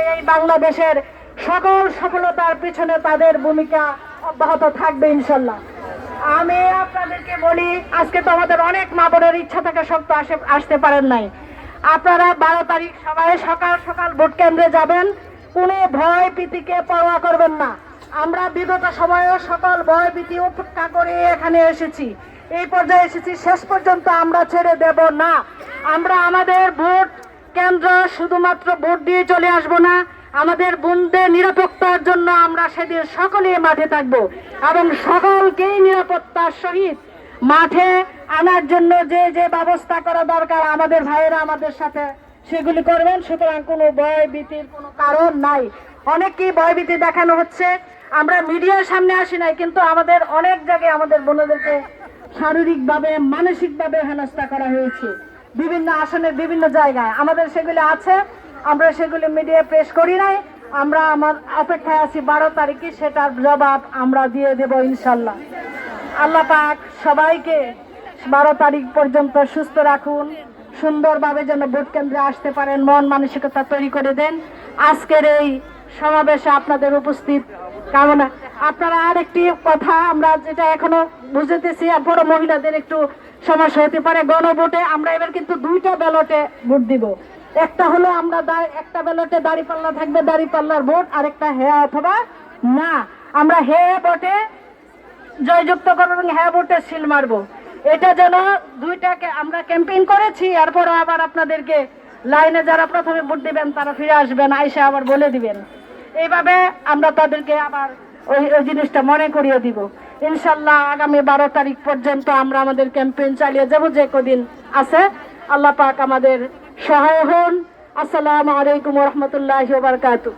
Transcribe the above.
তাহলে এই বাংলাদেশের সকল সফলতার পিছনে তাদের ভূমিকা অব্যাহত থাকবে ইনশাল্লাহ। আমি আপনাদেরকে বলি, আজকে তো আমাদের অনেক মা বোনের ইচ্ছা থেকে শক্ত আসতে পারেন নাই। আপনারা 12 তারিখ সবাই সকাল সকাল ভোট কেন্দ্রে যাবেন, কোনো ভয় ভীতিকে পরোয়া করবেন না। আমরা বিগত সময়েও সকল ভয় ভীতি উপেক্ষা করে এখানে এসেছি, এই পর্যায়ে এসেছি, শেষ পর্যন্ত আমরা ছেড়ে দেব না। আমরা আমাদের ভোট কেন্দ্র শুধুমাত্র ভোট দিয়ে চলে আসবো না, আমাদের বোনদের নিরাপত্তার জন্য আমরা সেদিন সকলেই মাঠে থাকব এবং সকলকেই নিরাপত্তার সহিত মাঠে আনার জন্য যে যে ব্যবস্থা করা দরকার আমাদের ভাইয়েরা আমাদের সাথে সেগুলি করবেন। সুতরাং কোনো ভয় ভীতির কোনো কারণ নাই। অনেককেই ভয় ভীতি দেখানো হচ্ছে, আমরা মিডিয়ার সামনে আসি নাই, কিন্তু আমাদের অনেক জায়গায় আমাদের বোনদেরকে শারীরিকভাবে মানসিকভাবে হেনস্থা করা হয়েছে বিভিন্ন আসনের বিভিন্ন জায়গায়। আমাদের সেগুলি আছে, আমরা সেগুলি মিডিয়া পেশ করি নাই। আমরা আমার অপেক্ষায় আছি 12 তারিখে, সেটার জবাব আমরা দিয়ে দেব ইনশাল্লাহ। আল্লাহ পাক সবাইকে 12 তারিখ পর্যন্ত সুস্থ রাখুন, সুন্দরভাবে যেন ভোট কেন্দ্রে আসতে পারেন, মন মানসিকতা তৈরি করে দেন। আজকের এই সমাবেশে আপনাদের উপস্থিত কামনা। আপনারা আরেকটি কথা আমরা যেটা এখনো বুঝতেছি, বড় মহিলাদের একটু সমস্যা হতে পারে, গণভোটে আমরা এবার কিন্তু 2টা ব্যালটে ভোট দিব। একটা হলো আমরা একটা ব্যালটে দাঁড়িপাল্লা থাকবে, দাঁড়িপাল্লার ভোট, আরেকটা হ্যাঁ অথবা না। আমরা হ্যাঁ ভোটে জয়যুক্ত করবো এবং হ্যাঁ ভোটে সিল মারবো। এটা যেন দুইটাকে আমরা ক্যাম্পেইন করেছি, এরপরও আবার আপনাদেরকে লাইনে যারা প্রথমে ভোট দিবেন তারা ফিরে আসবেন, আইসা আবার বলে দিবেন। এইভাবে আমরা তাদেরকে আবার ওই জিনিসটা মনে করিয়ে দিব ইনশাল্লাহ। আগামী 12 তারিখ পর্যন্ত আমরা আমাদের ক্যাম্পেইন চালিয়ে যাব, যে কদিন আছে। আল্লাহ পাক আমাদের সহায় হন। আসসালামু আলাইকুম ওয়া রাহমাতুল্লাহি ওয়া বারাকাতুহু।